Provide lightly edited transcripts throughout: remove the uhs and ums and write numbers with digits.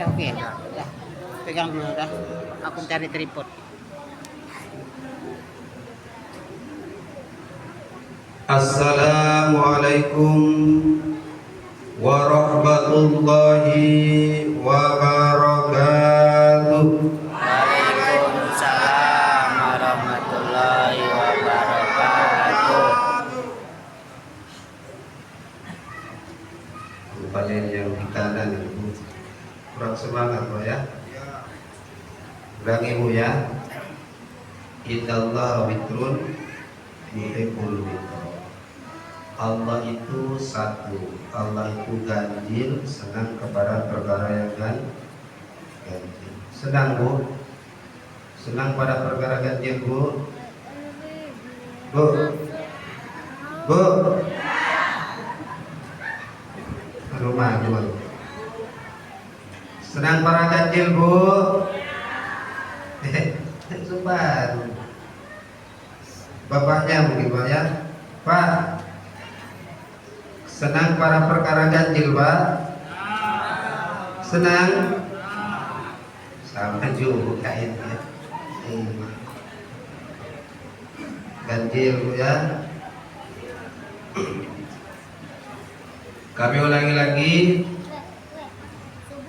Oke, ya. Pegang dulu dah. Aku cari tripod. Assalamualaikum warahmatullahi wabarakatuh. Waalaikumsalam warahmatullahi wabarakatuh. Kalian yang di kanan itu kurang semangat Pak ya. Ulangi Bu ya. Innallaha witrun yuhibbul witr. Allah itu satu, Allah itu ganjil, senang kepada perkara yang ganjil. Senang Bu? Senang pada perkara ganjil Bu? Bu? Bu? Rumah dulu. Senang para ganjil Bu? Sumpah. Bapaknya mungkin Pak ya. Pak, senang para perkara ganjil Pak? Senang? Sama juga kayaknya. Ganjil Bu ya. Kami ulangi lagi.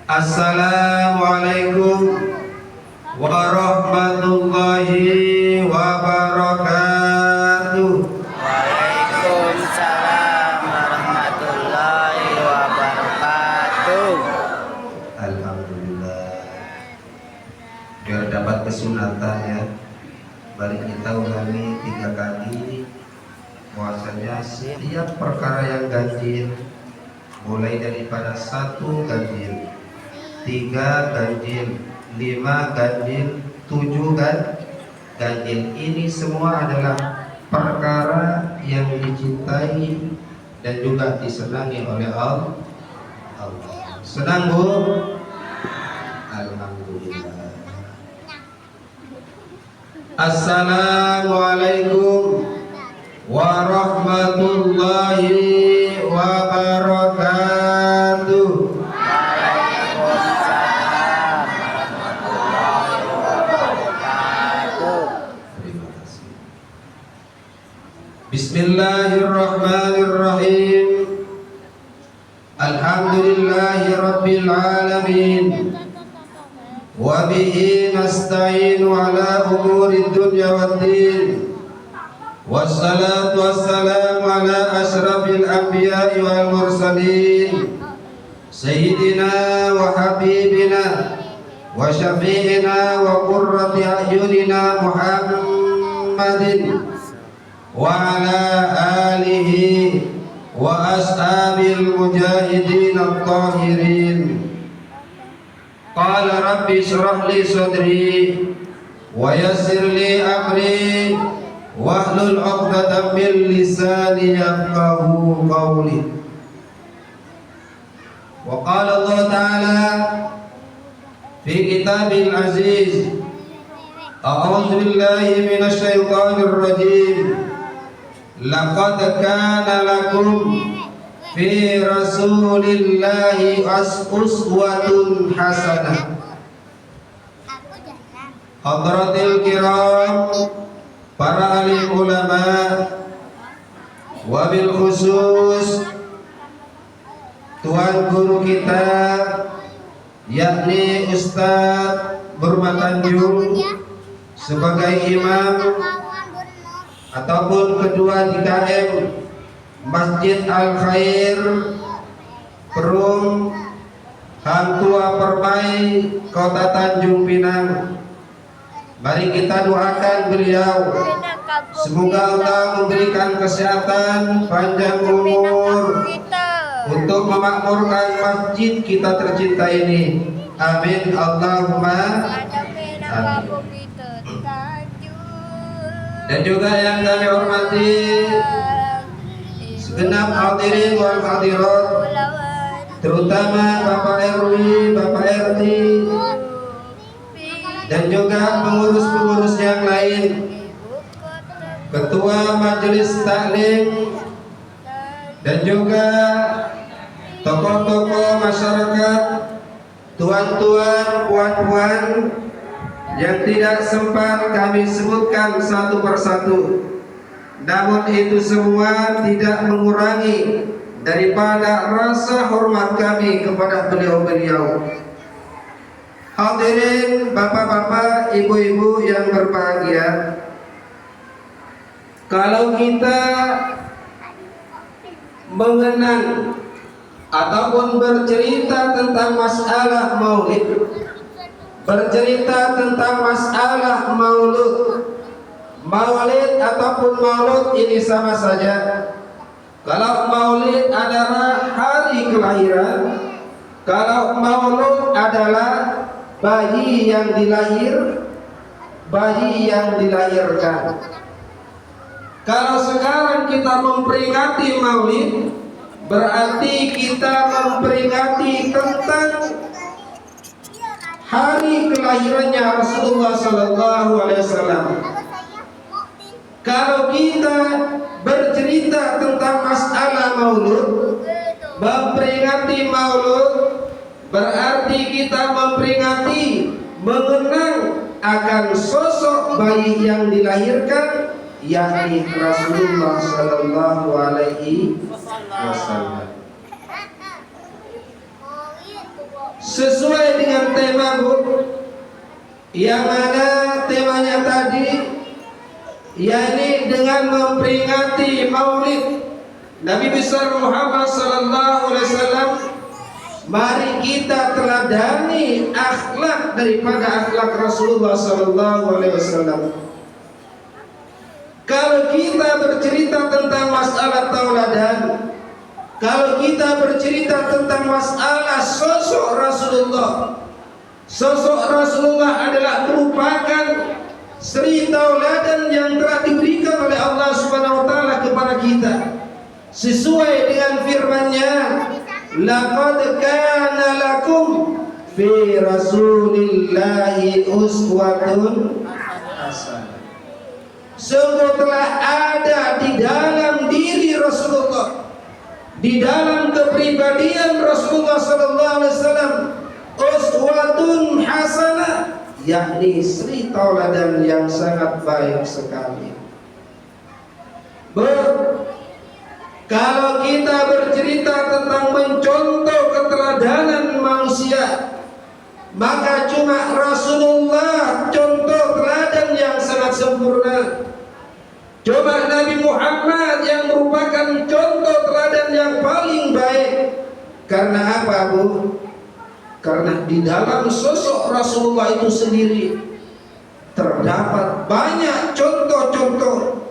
Assalamualaikum warahmatullahi wabarakatuh. Waalaikumsalam warahmatullahi wabarakatuh. Alhamdulillah. Biar dapat kesunatan ya. Balik kita ulangi 3 kali. Puasanya setiap perkara yang ganjil, mulai daripada 1 ganjil, 3 ganjil, 5 ganjil, 7 ganjil. Ini semua adalah perkara yang dicintai dan juga disenangi oleh Allah. Senang Bu? Alhamdulillah. Assalamualaikum warahmatullahi wabarakatuh. Waalaikumsalam warahmatullahi wabarakatuh. Terima kasih. Bismillahirrahmanirrahim. Alhamdulillahi rabbil alamin. Wa bihi nasta'inu ala umuri dunya waddin. Wassalatu wassalamu ala asyrafil anbiya'i wal mursalin sayyidina wa habibina wa syafi'ina wa qurrati a'yunina Muhammadin wa ala alihi wa ashabil mujahidin at-tahirin. Qala rabbi shrah li sadri wa yassir li amri wahlul 'uqdatam min lisani yafqahu qawli. Wa qala Allah Ta'ala fi kitabil aziz, a'udzu billahi minasy syaithanir rajim. Laqad kana lakum fi rasulillahi uswatun hasanah. Hadratil kiram, para alim ulama, wabil khusus tuan guru kita yakni Ustadz Burmatanjung sebagai imam ataupun kedua DKM Masjid Al Khair Perum Hang Tua Permai Kota Tanjung Pinang. Mari kita doakan beliau, semoga Allah memberikan kesehatan, panjang umur untuk memakmurkan masjid kita tercinta ini. Amin Allahumma amin. Dan juga yang kami hormati segenap hadirin wal hadirat, terutama Bapak RW, Bapak RT, dan juga pengurus-pengurus yang lain, ketua majelis taklim, dan juga tokoh-tokoh masyarakat tuan-tuan, puan-puan yang tidak sempat kami sebutkan satu persatu, namun itu semua tidak mengurangi daripada rasa hormat kami kepada beliau-beliau. Hadirin bapak-bapak, ibu-ibu yang berbahagia, kalau kita mengenang ataupun bercerita tentang masalah maulid, bercerita tentang masalah maulid ataupun maulud, ini sama saja. Kalau maulid adalah hari kelahiran, kalau maulud adalah bayi yang dilahirkan. Kalau sekarang kita memperingati maulid, berarti kita memperingati tentang hari kelahirannya Rasulullah Sallallahu Alaihi Wasallam. Kalau kita bercerita tentang masalah maulud, memperingati maulud, berarti kita memperingati, mengenang akan sosok bayi yang dilahirkan, yakni Rasulullah Sallallahu Alaihi Wasallam. Sesuai dengan tema, Bu, yang mana temanya tadi, yakni dengan memperingati maulid Nabi besar Muhammad Sallallahu Alaihi Wasallam. Mari kita teladani akhlak daripada akhlak Rasulullah Sallallahu Alaihi Wasallam. Kalau kita bercerita tentang masalah tauladan, kalau kita bercerita tentang masalah sosok Rasulullah, sosok Rasulullah adalah merupakan sri tauladan yang telah diberikan oleh Allah Subhanahu wa taala kepada kita. Sesuai dengan firman-Nya, laqad kana lakum fi Rasulillahi uswatun hasanah. Sungguh telah ada di dalam diri Rasulullah, di dalam kepribadian Rasulullah Sallallahu Alaihi Wasallam, uswatun hasanah, yakni sri tauladan yang sangat baik sekali. Kalau kita bercerita tentang mencontoh keteladanan manusia, maka cuma Rasulullah contoh teladan yang sangat sempurna. Coba Nabi Muhammad yang merupakan contoh teladan yang paling baik. Karena apa, Bu? Karena di dalam sosok Rasulullah itu sendiri terdapat banyak contoh-contoh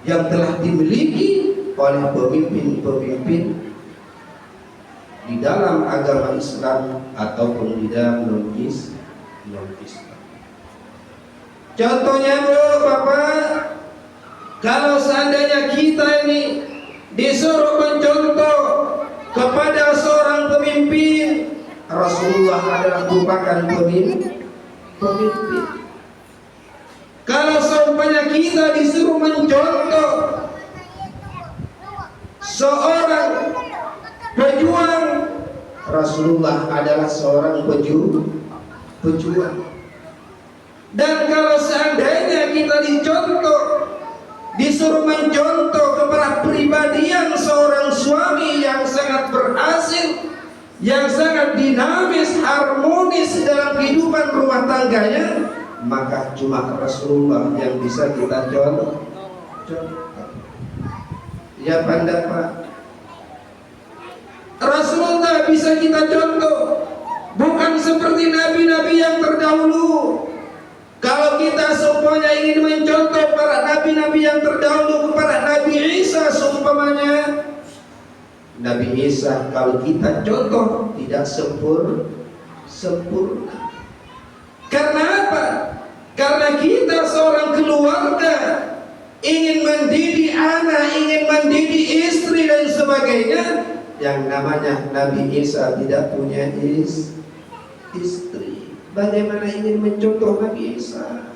yang telah dimiliki oleh pemimpin-pemimpin di dalam agama Islam ataupun di dalam non-Islam. Contohnya, Bu, Bapak, kalau seandainya kita ini disuruh mencontoh kepada seorang pemimpin, Rasulullah adalah merupakan pemimpin. Kalau seumpamanya kita disuruh mencontoh seorang pejuang, Rasulullah adalah seorang pejuang. Dan kalau seandainya kita disuruh mencontoh kepada pribadian seorang suami yang sangat berhasil, yang sangat dinamis, harmonis dalam kehidupan rumah tangganya, maka cuma Rasulullah yang bisa kita contoh. Ya, pandai, Pak. Rasulullah bisa kita contoh, bukan seperti nabi-nabi yang terdahulu. Kalau kita seumpamanya ingin mencontoh para nabi-nabi yang terdahulu kepada Nabi Isa seumpamanya, Nabi Isa kalau kita contoh tidak sempurna. Karena apa? Karena kita seorang keluarga ingin mendidik anak, ingin mendidik istri dan sebagainya, yang namanya Nabi Isa tidak punya istri. Bagaimana ingin mencontoh Nabi Isa?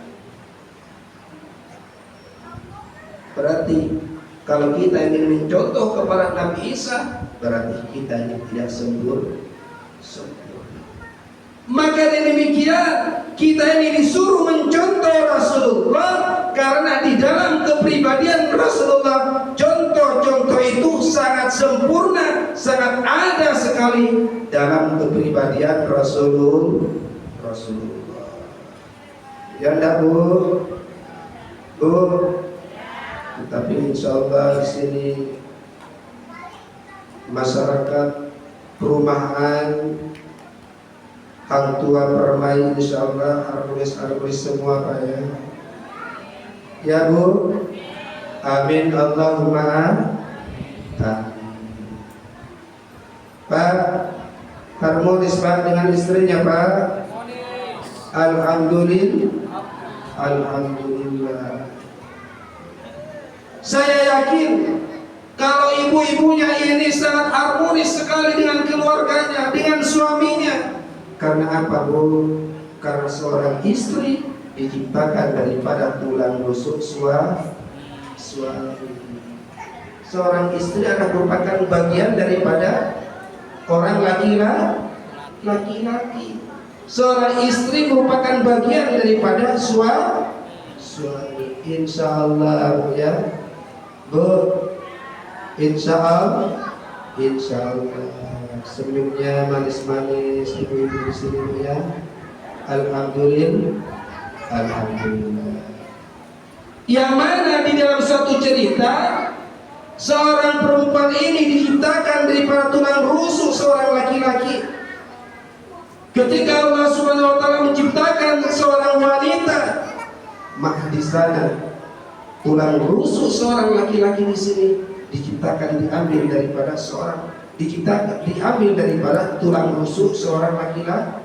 Berarti kalau kita ingin mencontoh kepada Nabi Isa, berarti kita yang tidak sempurna. Maka dengan demikian kita ini disuruh mencontoh Rasulullah, karena di dalam kepribadian Rasulullah contoh-contoh itu sangat sempurna, sangat ada sekali dalam kepribadian Rasulullah. Ya enggak Bu? Bu. Tapi insya Allah di sini masyarakat perumahan hang tua permai insya Allah harmonis semua Pak ya. Ya Bu. Amin Allahumma amin. Pak, harmonis Pak dengan istrinya Pak. Alhamdulillah. Saya yakin kalau ibu-ibunya ini sangat harmonis sekali dengan keluarganya, dengan suaminya. Karena apa Bu? Karena seorang istri diciptakan daripada tulang rusuk suami. Seorang istri adalah merupakan bagian daripada orang laki-laki. Seorang istri merupakan bagian daripada suami. Insya Allah Bu ya. Bu, insya Allah senyumnya manis-manis ibu-ibu di sini Bu ya. Alhamdulillah. Yang mana di dalam suatu cerita seorang perempuan ini diciptakan daripada tulang rusuk seorang laki-laki. Ketika Allah Subhanahu wa taala menciptakan seorang wanita, maka di sana tulang rusuk seorang laki-laki di sini diambil daripada tulang rusuk seorang laki-laki.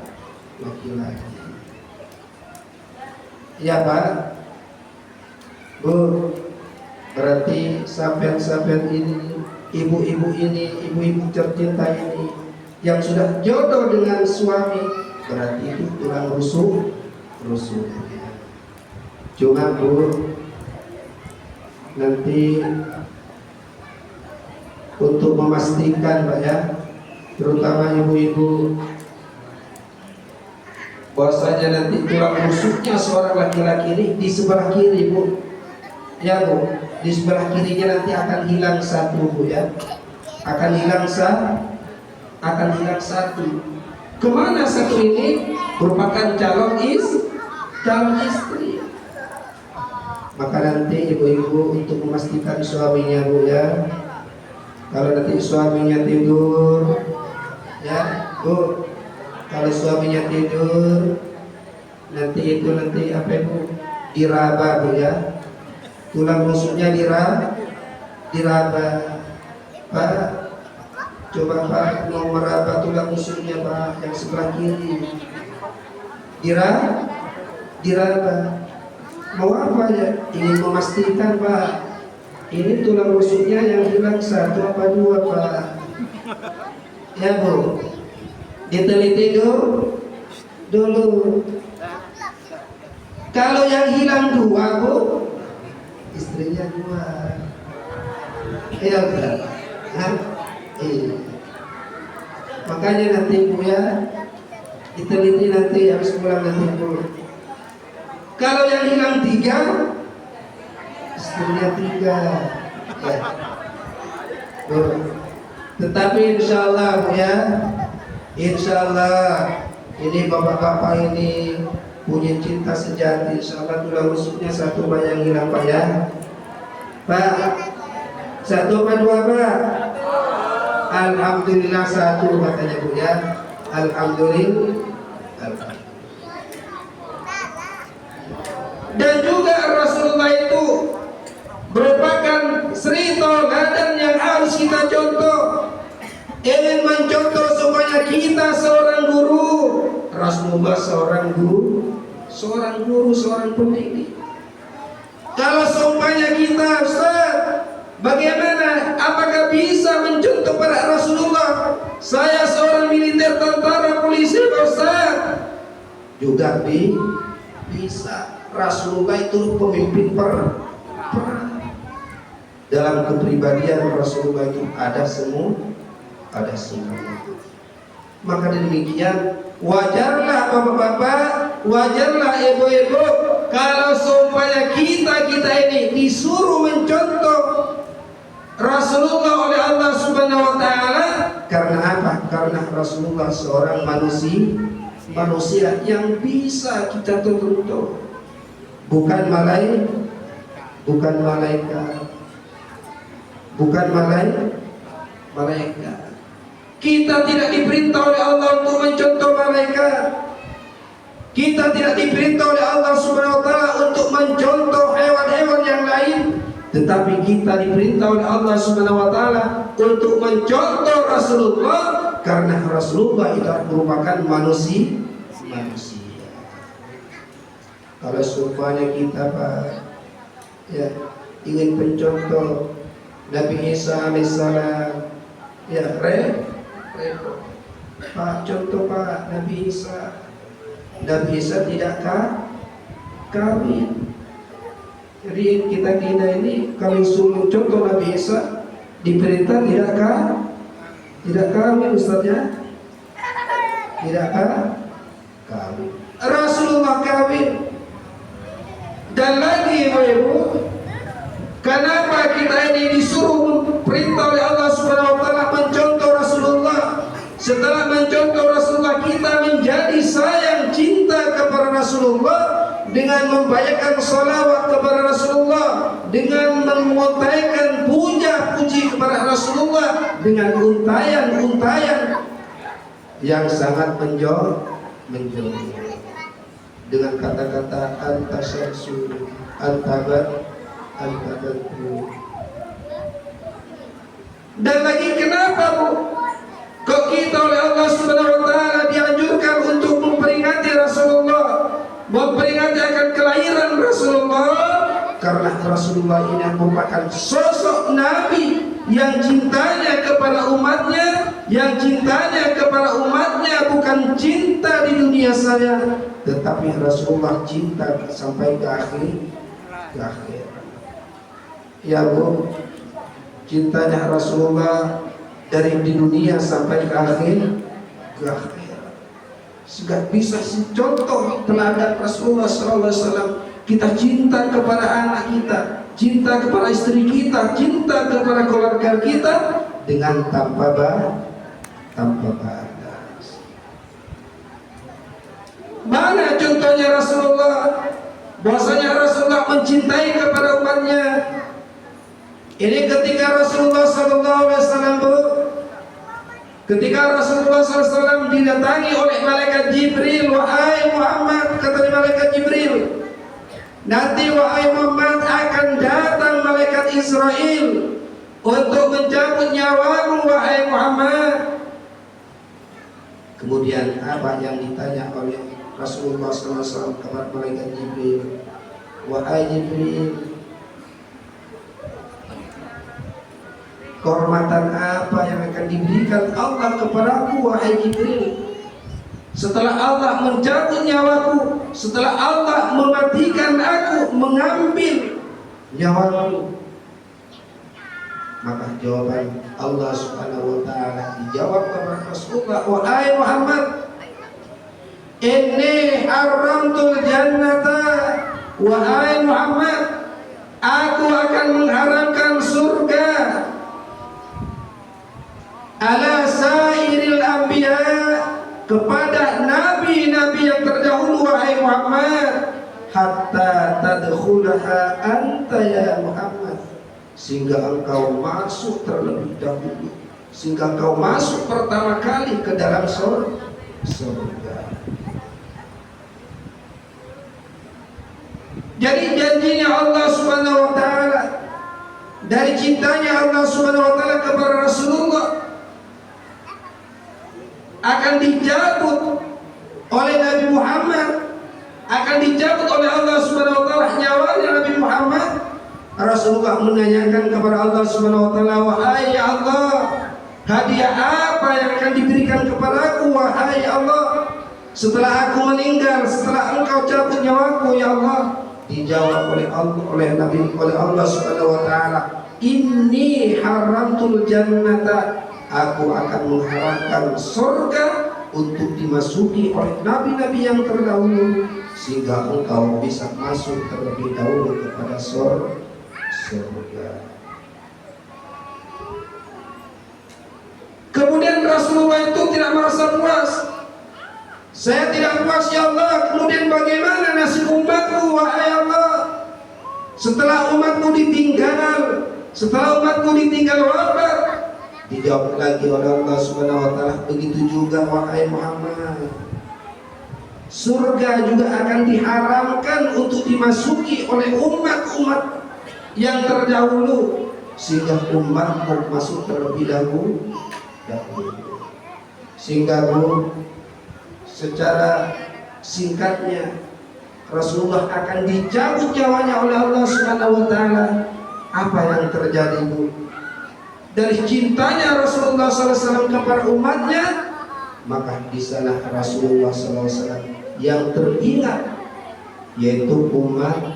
Ya Pak, Bu, berarti sampean ini, ibu-ibu tercinta ini yang sudah jodoh dengan suami, berarti itu tulang rusuk. Cuma Bu, nanti untuk memastikan Pak ya, terutama ibu-ibu, bahwasanya nanti tulang rusuknya seorang laki-laki ini di sebelah kiri Bu. Ya Bu, di sebelah kirinya nanti akan hilang satu Bu ya. Akan hilang satu. Kemana satu ini? Merupakan calon istri. Maka nanti ibu-ibu untuk memastikan suaminya Bu ya. Kalau nanti suaminya tidur, ya Bu, kalau suaminya tidur, nanti apa Bu? Diraba Bu ya. Tulang rusuknya diraba. Pak, coba Pak mau meraba tulang rusuknya Pak yang sebelah kiri. Diraba. Mau apa ya? Ingin memastikan Pak, ini tulang rusuknya yang hilang satu apa dua Pak? Ya Bu, diteliti dulu. Kalau yang hilang dua Bu, istrinya dua. Ya udah. Makanya nanti Bu ya, diteliti nanti habis pulang nanti Bu. Kalau yang hilang tiga, istrinya tiga. Ya. Bu. Tetapi insya Allah Bu ya, insya Allah ini bapak-bapak ini punya cinta sejati. Insya Allah tulang rusuknya satu Pak yang hilang Pak ya. Pak, satu apa dua Pak? Alhamdulillah satu katanya Bu ya. Alhamdulillah. Dan juga Rasulullah itu merupakan suri tauladan yang harus kita contoh. Ingin mencontoh supaya kita seorang guru, Rasulullah seorang pendidik. Kalau seumpamanya kita Ustaz, bagaimana? Apakah bisa mencontoh para Rasulullah? Saya seorang militer, tentara, polisi Ustaz. Juga bisa. Rasulullah itu pemimpin perang. Dalam kepribadian Rasulullah itu ada semua. Maka demikian wajarlah bapak-bapak, wajarlah ibu-ibu kalau supaya kita ini disuruh mencontoh Rasulullah oleh Allah Subhanahu wa taala. Karena apa? Karena Rasulullah seorang manusia yang bisa kita tuntut, bukan malaikat, bukan malaikat. Kita tidak diperintah oleh Allah untuk mencontoh malaikat. Kita tidak diperintah oleh Allah Subhanahu wa taala untuk mencontoh hewan-hewan yang lain, tetapi kita diperintah oleh Allah Subhanahu wa taala untuk mencontoh Rasulullah, karena Rasulullah itu merupakan manusia. Kalau supaya kita ya ingin mencontoh Nabi Isa alaihissalam, ya Pak, contoh Pak Nabi Isa. Nabi Isa tidak kawin. Jadi kita ini kalau suruh contoh Nabi Isa diperintah tidak kawin, Ustaznya. Tidak kawin. Rasulullah kawin. Dan lagi ibu-ibu, kenapa kita ini disuruh perintah oleh Allah Subhanahu wa taala mencontoh Rasulullah? Setelah mencontoh Rasulullah, kita menjadi sayang cinta kepada Rasulullah dengan membacakan salawat kepada Rasulullah, dengan menguntaikan puja-puji kepada Rasulullah, dengan untayan-untayan yang sangat menjol, dengan kata-kata anta syamsu, anta badru. Dan lagi kenapa Bu? Kok kita oleh Allah Subhanahu wa taala dianjurkan untuk memperingati Rasulullah, memperingati akan kelahiran Rasulullah? Karena Rasulullah ini merupakan sosok Nabi yang cintanya kepada umatnya, bukan cinta di dunia saja, tetapi Rasulullah cinta sampai ke akhir. Ya Bu, cintanya Rasulullah dari di dunia sampai ke akhir. Segala bisa contoh teladan Rasulullah SAW. Kita cinta kepada anak kita, cinta kepada istri kita, cinta kepada keluarga kita dengan tanpa batas. Mana contohnya Rasulullah? Bahwasanya Rasulullah mencintai kepada umatnya. Ini ketika Rasulullah SAW, ketika Rasulullah SAW didatangi oleh malaikat Jibril, wahai Muhammad, kata malaikat Jibril, nanti wahai Muhammad akan datang malaikat Israel untuk mencabut nyawamu wahai Muhammad. Kemudian apa yang ditanya oleh Rasulullah SAW kepada malaikat Jibril? Wahai Jibril, kehormatan apa yang akan diberikan Allah kepadaku wahai Jibril? Setelah Allah mencabut nyawaku, setelah Allah mematikan aku, mengambil nyawaku, maka jawaban Allah Subhanahu wa taala dijawab kepada Rasulullah, wahai Muhammad, inni haramtul jannata, wahai Muhammad, aku akan mengharamkan surga ala sairil anbiya, kepada nabi-nabi yang terdahulu wahai Muhammad, hatta tadkhulaha anta ya Muhammad, sehingga engkau masuk terlebih dahulu, sehingga engkau masuk pertama kali ke dalam surga. Jadi janjinya Allah Subhanahu wa taala, dari cintanya Allah Subhanahu wa taala kepada Rasulullah, akan dicabut oleh Nabi Muhammad, akan dicabut oleh Allah Subhanahu wa taala nyawanya Nabi Muhammad. Rasulullah menanyakan kepada Allah Subhanahu wa taala, wahai Allah, hadiah apa yang akan diberikan kepadaku wahai Allah setelah aku meninggal, setelah engkau cabut nyawaku ya Allah? Dijawab oleh Allah Subhanahu wa taala, inni haramtul jannata, aku akan mengharamkan surga untuk dimasuki oleh nabi-nabi yang terdahulu, sehingga engkau bisa masuk terlebih dahulu kepada surga. Kemudian Rasulullah itu tidak merasa puas. Saya tidak puas ya Allah, kemudian bagaimana nasib umatku wahai Allah? Setelah umatku ditinggal wafat, dijawab lagi oleh Allah Subhanahu wa taala, begitu juga wahai Muhammad. Surga juga akan diharamkan untuk dimasuki oleh umat-umat yang terdahulu, sehingga umatmu masuk terlebih dahulu. Sehingga secara singkatnya Rasulullah akan dicabut nyawanya oleh Allah Subhanahu wa taala. Apa yang terjadi Bu? Dari cintanya Rasulullah SAW kepada umatnya, maka di sana Rasulullah SAW yang teringat yaitu umatnya.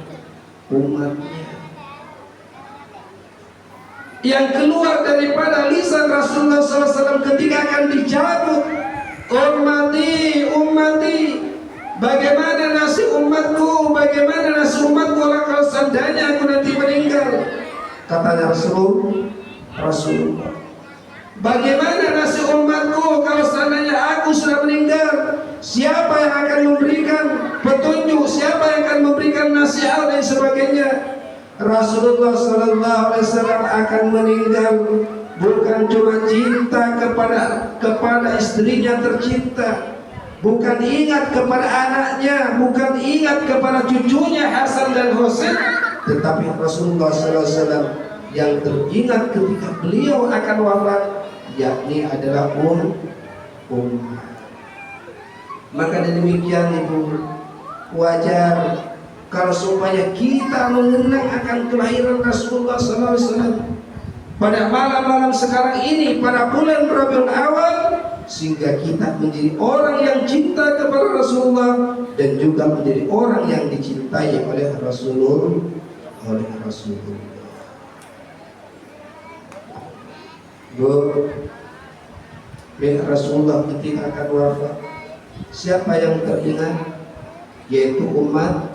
Yang keluar daripada lisan Rasulullah SAW ketika akan dicabut, ummati, bagaimana nasib umatku, bagaimana nasib umatku kalau seandainya aku nanti meninggal. Katanya Rasulullah, bagaimana nasib umatku kalau seandainya aku sudah meninggal? Siapa yang akan memberikan petunjuk? Siapa yang akan memberikan nasihat dan sebagainya? Rasulullah Sallallahu Alaihi Wasallam akan meninggal bukan cuma cinta kepada istrinya tercinta, bukan ingat kepada anaknya, bukan ingat kepada cucunya Hasan dan Husain, tetapi Rasulullah Sallallahu Alaihi Wasallam yang teringat ketika beliau akan wafat, yakni adalah umat. Maka demikian Ibu, wajar kalau supaya kita mengenang akan kelahiran Rasulullah SAW pada malam-malam sekarang ini, pada bulan Rabiul Awal, sehingga kita menjadi orang yang cinta kepada Rasulullah dan juga menjadi orang yang dicintai oleh Rasulullah. Rasulullah ketika akan wafat, siapa yang teringat? Yaitu umat.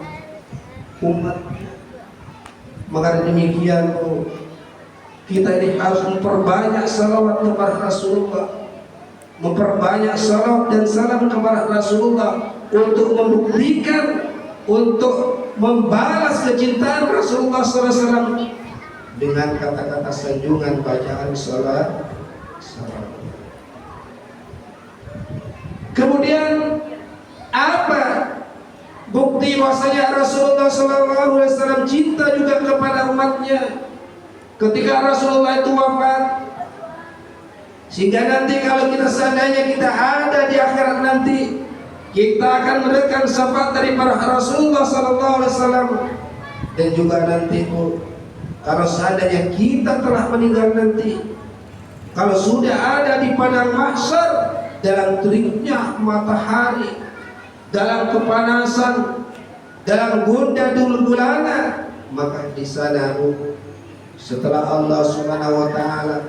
Maka demikian kita ini harus memperbanyak salawat kepada Rasulullah, memperbanyak salawat dan salam kepada Rasulullah untuk membuktikan, untuk membalas kecintaan Rasulullah SAW dengan kata-kata sanjungan bacaan salat. Kemudian apa bukti bahwasanya Rasulullah SAW cinta juga kepada umatnya? Ketika Rasulullah itu wafat, sehingga nanti kalau kita seandainya kita ada di akhirat nanti, kita akan mendengarkan syafaat dari para Rasulullah SAW. Dan juga nanti kalau seandainya kita telah meninggal nanti, kalau sudah ada di padang mahsyar dalam teriknya matahari, dalam kepanasan, dalam gondadul gulana, maka di sana setelah Allah Subhanahu wa taala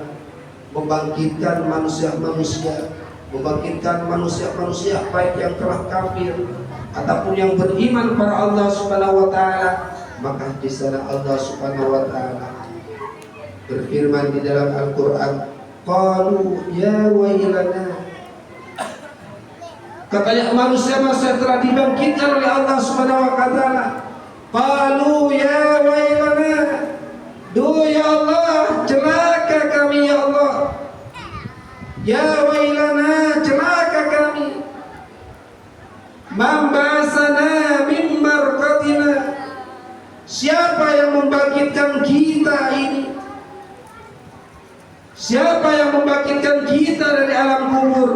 membangkitkan manusia-manusia, baik yang telah kafir ataupun yang beriman pada Allah Subhanahu wa taala, maka di sana Allah Subhanahu wa taala berfirman di dalam Al-Qur'an, qalu ya wailana. Katanya manusia-manusia telah dibangkitkan oleh Allah Subhanahu wa taala. Qalu ya wailana, duh ya Allah, celaka kami ya Allah. Ya wailana, celaka kami. Man ba'asana min marqatina. Siapa yang membangkitkan kita ini? Siapa yang membangkitkan kita dari alam kubur?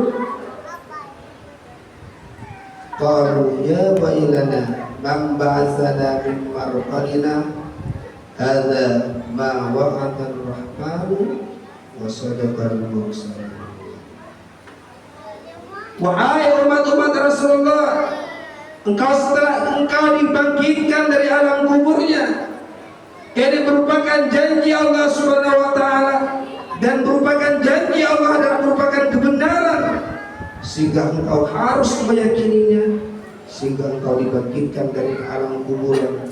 Qalu ya wailana man ba'atsana min marqadina hadza ma wa'ada ar-rahmanu wa sadaqal mursalin. Wahai umat-umat Rasulullah, setelah engkau dibangkitkan dari alam kuburnya, ini merupakan janji Allah Subhanahu wa taala dan merupakan janji Allah dan merupakan kebenaran. sehingga engkau harus meyakininya, sehingga engkau dibangkitkan dari alam kuburan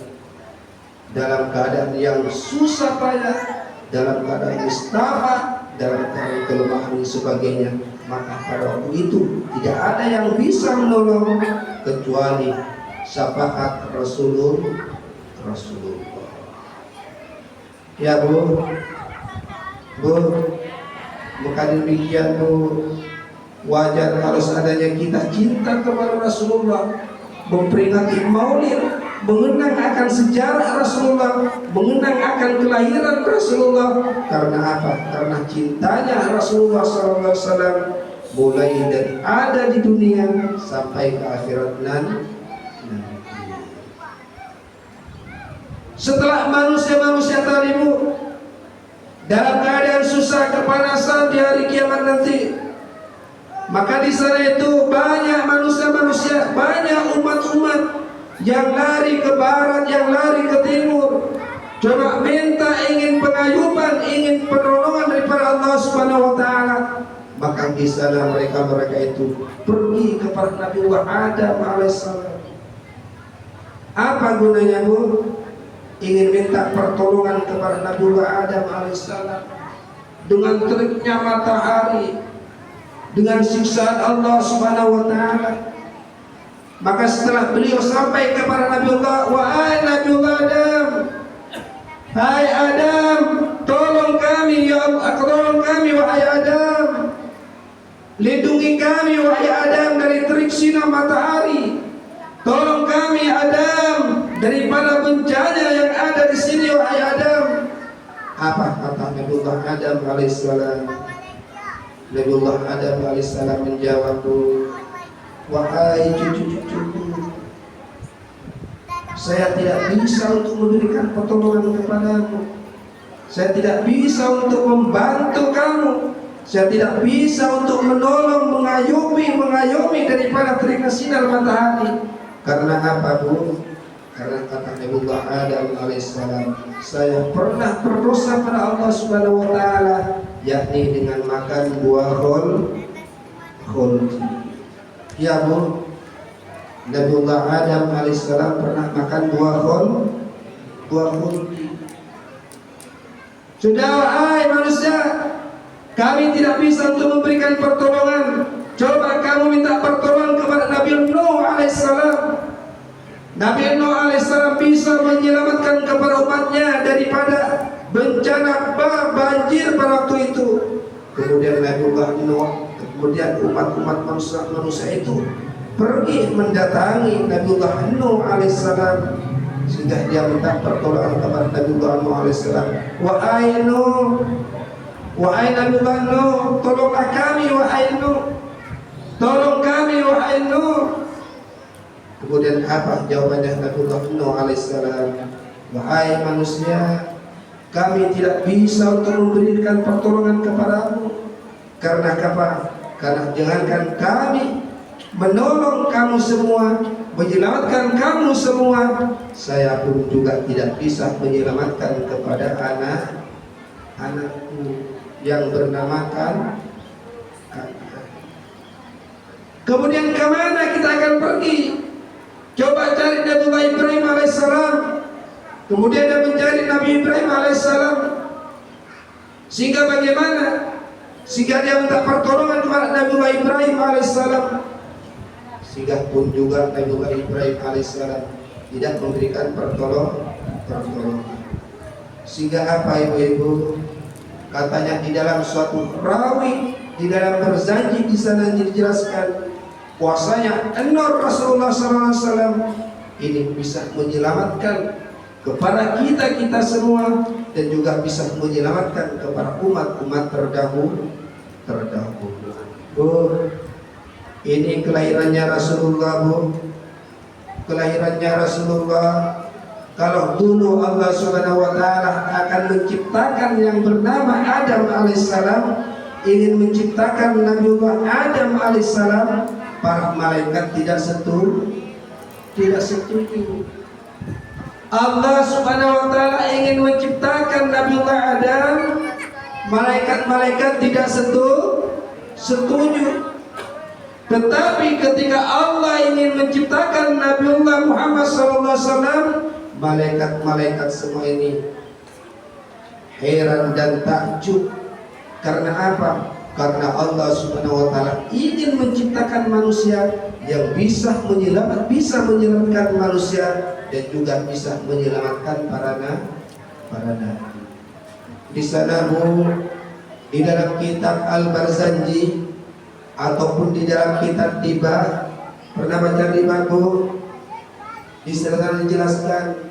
dalam keadaan yang susah payah, dalam keadaan mustafa, dalam keadaan kelemahan dan sebagainya. Maka pada waktu itu tidak ada yang bisa menolong kecuali syafaat Rasulullah. Ya Bu, bukan demikian Bu. Wajar kalau seadanya kita cinta kepada Rasulullah, memperingati Maulid, mengenang akan sejarah Rasulullah, mengenang akan kelahiran Rasulullah. Karena apa? Karena cintanya Rasulullah SAW mulai dari ada di dunia sampai ke akhirat nanti. Setelah manusia-manusia tadi Bu dalam keadaan susah kepanasan di hari kiamat nanti, maka di sana itu banyak manusia-manusia, banyak umat-umat yang lari ke barat, yang lari ke timur, coba minta ingin pengayuban, ingin pertolongan daripada Allah Subhanahu wa taala. Maka di sana mereka itu pergi kepada Nabi Adam alaihissalam. Apa gunanya Bu? Ingin minta pertolongan kepada Nabi Adam alaihissalam dengan teriknya matahari, dengan siksaan Allah Subhanahu wa taala. Maka setelah beliau sampai kepada Nabiullah, wahai Nabiullah Adam, hai Adam, tolong kami ya Allah, tolong kami wahai Adam, lindungi kami wahai Adam dari terik sinar matahari, tolong kami Adam daripada bencana yang ada di sini wahai Adam. Apa kata Nabiullah Adam alaihissalam? Nabiullah Adam alaihissalam menjawab, wahai cucu-cucuku, saya tidak bisa untuk memberikan pertolongan kepadamu, saya tidak bisa untuk membantu kamu, saya tidak bisa untuk menolong, mengayomi daripada teriknya sinar matahari. Karena apa Bu? Karena kata Nabiullah Adam alaihissalam, saya pernah berdosa pada Allah Subhanahu wa taala, yakni dengan makan buah khuldi. Ya Bu, Nabiullah Adam alaihissalam pernah makan buah khuldi. Sudah wahai manusia, kami tidak bisa untuk memberikan pertolongan. Coba kamu minta pertolongan kepada Nabi Nuh alaihissalam. Nabi Nuh alaihissalam bisa menyelamatkan kepada umatnya daripada bencana banjir pada waktu itu. Kemudian Nabiullah Nuh, kemudian umat-umat manusia itu pergi mendatangi Nabiullah Nuh alaihissalam, sehingga dia minta pertolongan kepada Nabiullah Nuh alaihissalam. Wahai Nuh, wahai Nabiullah Nuh, tolonglah kami wahai Nuh, tolong kami wahai Nuh. Kemudian apa jawabannya Nabiullah Nuh alaihissalam? Wahai manusia, kami tidak bisa untuk memberikan pertolongan kepadamu. Karena apa? Karena jangankan kami menolong kamu semua, menyelamatkan kamu semua, saya pun juga tidak bisa menyelamatkan kepada anak-anakku yang bernamakan. Kemudian kemana kita akan pergi? Coba cari Nabi Ibrahim alaihissalam. Kemudian dia mencari Nabi Ibrahim alaihissalam. Sehingga bagaimana? Sehingga dia minta pertolongan kepada Nabi Ibrahim alaihissalam. Sehingga pun juga Nabi Ibrahim alaihissalam tidak memberikan pertolongan. Sehingga apa ibu-ibu? Katanya di dalam suatu rawi, di dalam berjanji di sana dijelaskan kuasanya Nur Rasulullah SAW ini bisa menyelamatkan kepada kita semua, dan juga bisa menyelamatkan kepada umat-umat terdahulu. Bu, ini kelahirannya Rasulullah Bu, kelahirannya Rasulullah. Kalau dulu Allah Subhanahu wa taala akan menciptakan yang bernama Adam alaihissalam, ingin menciptakan Nabiullah Adam alaihissalam, para malaikat tidak setuju. Allah Subhanahu wa taala ingin menciptakan Nabiullah Adam, malaikat-malaikat tidak setuju. Tetapi ketika Allah ingin menciptakan Nabiullah Muhammad SAW, malaikat-malaikat semua ini heran dan takjub. Karena apa? Karena Allah Subhanahu wa taala ingin menciptakan manusia yang bisa menyelamatkan manusia dan juga bisa menyelamatkan para nabi. Di sana Bu, di dalam kitab Al-Barzanji ataupun di dalam kitab Tiba, pernah baca Tiba Bu? Di sana dijelaskan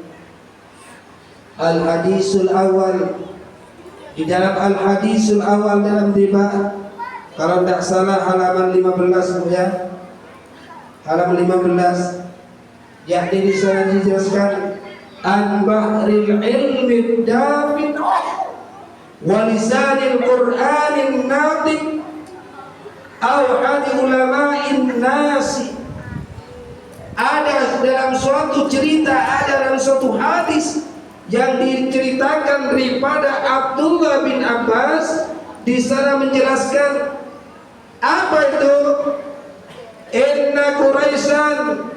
Al-Hadisul Awal. Di dalam Al-Hadisul Awal dalam Tiba, kalau tidak salah halaman 15 Bu ya, halaman 15, yakni di sana dijelaskan an bahril ilmi dafiq wa lisanil qur'anil natiq awhadi ulama'in nasi. Ada dalam suatu cerita, ada dalam suatu hadis yang diceritakan daripada Abdullah bin Abbas. Di sana menjelaskan apa itu? Inna Quraisyan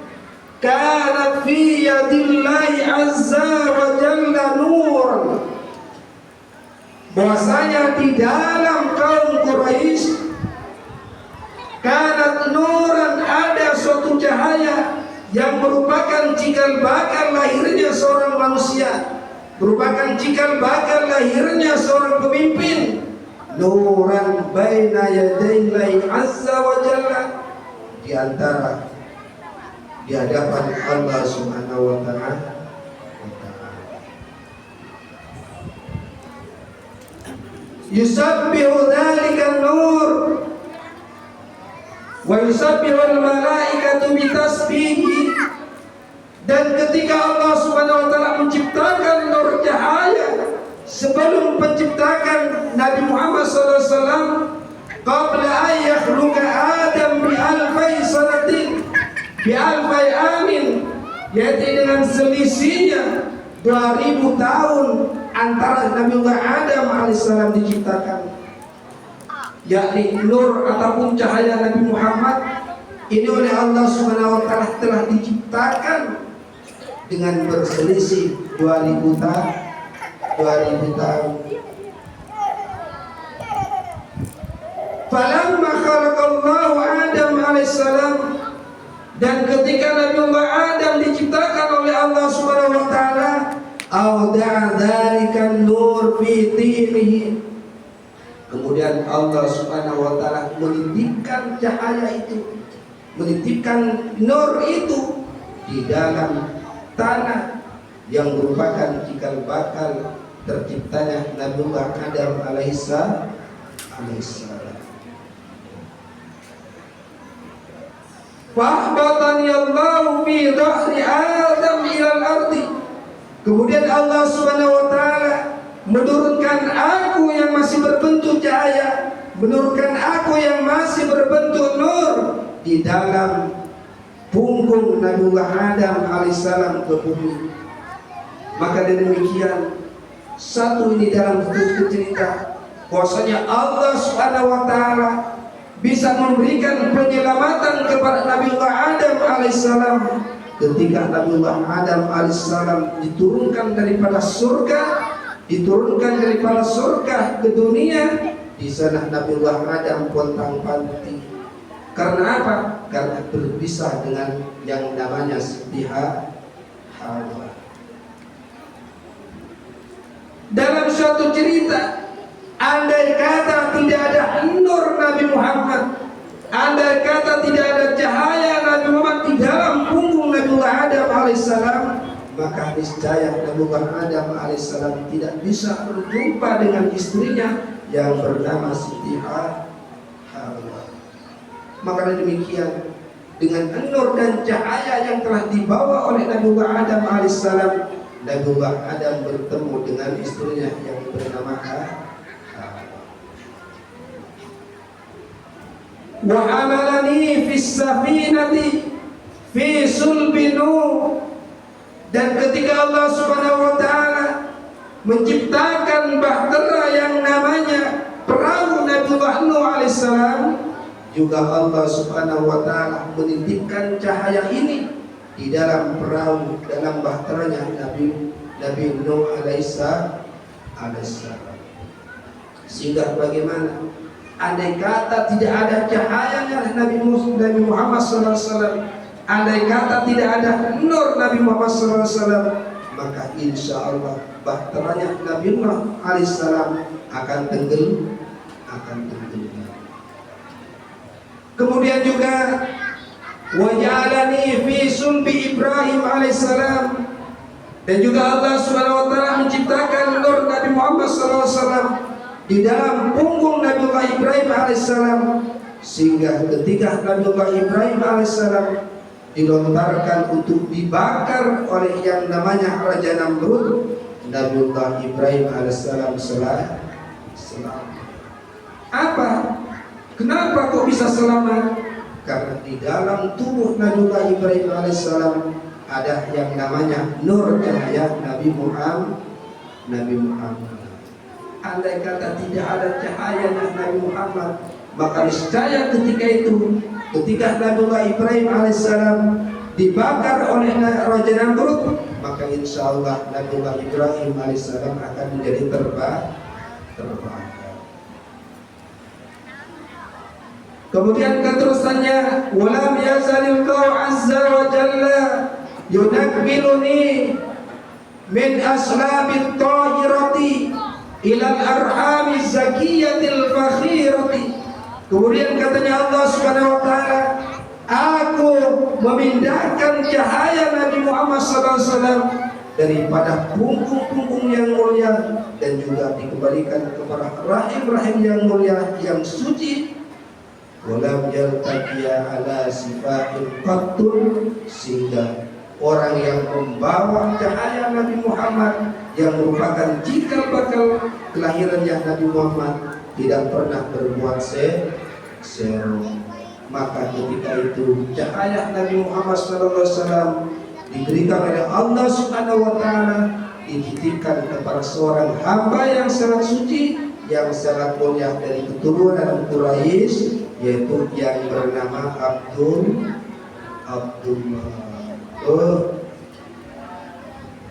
kanat fi yadillahi azza wa jalla nur. Bahwasanya di dalam kaum Quraisy kanat nuran, ada suatu cahaya yang merupakan cikal bakal lahirnya seorang manusia, merupakan cikal bakal lahirnya seorang pemimpin. Nuran baina yadaillahi azza wa jalla, di antara di hadapan Allah Subhanahu wa taala. Yusabbihu dzalika nur wa yusabbihu al-malaikatu bitasbihi. Dan ketika Allah Subhanahu wa taala menciptakan nur cahaya sebelum penciptakan Nabi Muhammad SAW, qabla an yakhluqa Adam bi alfai sanatin bi alfai amin, yaitu dengan selisihnya 2000 tahun antara Nabiullah Adam alaihissalam diciptakan, yakni nur ataupun cahaya Nabi Muhammad ini oleh Allah Subhanahu wa taala telah diciptakan dengan berselisih 2000 tahun. Falamma khalaqallahu Adam alaihissalam, dan ketika Nabiullah Adam diciptakan oleh Allah Subhanahu wa taala, awda'a dzalikan nur fi tinihi, kemudian Allah Subhanahu wa taala menitipkan cahaya itu, menitipkan nur itu di dalam tanah yang merupakan cikal bakal terciptanya Nabiullah Adam alaihissalam. Fahbatani Allah fi dhahri Adam ilal ardi, kemudian Allah Subhanahu wa taala menurunkan aku yang masih berbentuk cahaya, menurunkan aku yang masih berbentuk nur di dalam punggung Nabiullah Adam alaihissalam ke bumi. Maka demikian, satu ini dalam buku cerita bahwasanya Allah Subhanahu wa taala bisa memberikan penyelamatan kepada Nabiullah Adam alaihissalam ketika Nabiullah Adam alaihissalam diturunkan daripada surga ke dunia. Di sana Nabiullah Adam pontang-panting. Karena apa? Karena berpisah dengan yang namanya Siti Hawa. Dalam suatu cerita, andai kata tidak ada nur Nabi Muhammad, andai kata tidak ada cahaya Nabi Muhammad di dalam punggung Nabiullah Adam alaihissalam, maka niscaya Nabiullah Adam alaihissalam tidak bisa berjumpa dengan istrinya yang bernama Siti Hawa. Maka demikian, dengan nur dan cahaya yang telah dibawa oleh Nabiullah Adam alaihissalam, Nabiullah Adam bertemu dengan istrinya yang bernama Hawa. Wa amalani fis safinati fi sulbi Nuh, dan ketika Allah Subhanahu wa taala menciptakan bahtera yang namanya perahu Nabiullah Nuh alaihissalam, juga Allah Subhanahu wa taala menitipkan cahaya ini di dalam perahu, dalam bahteranya Nabi Nuh alaihissalam. Sehingga bagaimana andai kata tidak ada cahayanya Nabi Muhammad SAW, andai kata tidak ada nur Nabi Muhammad SAW, maka insya Allah bahteranya Nabi Nuh alaihissalam akan tenggelam. Kemudian juga wajalani fi sulbi Ibrahim alaihissalam, dan juga Allah Subhanahu wa taala menciptakan nur Nabi Muhammad SAW di dalam punggung Nabiullah Ibrahim alaihissalam, sehingga ketika Nabiullah Ibrahim alaihissalam dilontarkan untuk dibakar oleh yang namanya Raja Namrud, Nabiullah Ibrahim alaihissalam selamat. Apa? Kenapa kok bisa selamat? Karena di dalam tubuh Nabiullah Ibrahim alaihissalam ada yang namanya nur cahaya Nabi Muhammad. Andai kata tidak ada cahaya Nabi Muhammad, maka niscaya ketika Nabiullah Ibrahim alaihissalam dibakar oleh Raja Namrud, maka insya Allah Nabiullah Ibrahim alaihissalam akan menjadi terbakar. Kemudian keterusannya, walam yazalillahu azza wa jalla yunakbiluni min aslabit tahirati ilal arhami zakiyatil fakhirati. Kemudian katanya Allah Subhanahu wa taala, aku memindahkan cahaya Nabi Muhammad SAW daripada punggung-punggung yang mulia, dan juga dikembalikan kepada rahim-rahim yang mulia yang suci. Walam yaltaqiya ala sifahin qattun, sehingga orang yang membawa cahaya Nabi Muhammad yang merupakan cikal bakal kelahirannya Nabi Muhammad tidak pernah berbuat serong. Maka ketika itu cahaya Nabi Muhammad SAW diberikan oleh Allah Subhanahu wa taala, dititipkan kepada seorang hamba yang sangat suci, yang sangat mulia dari keturunan Quraisy, yaitu yang bernama Abdullah.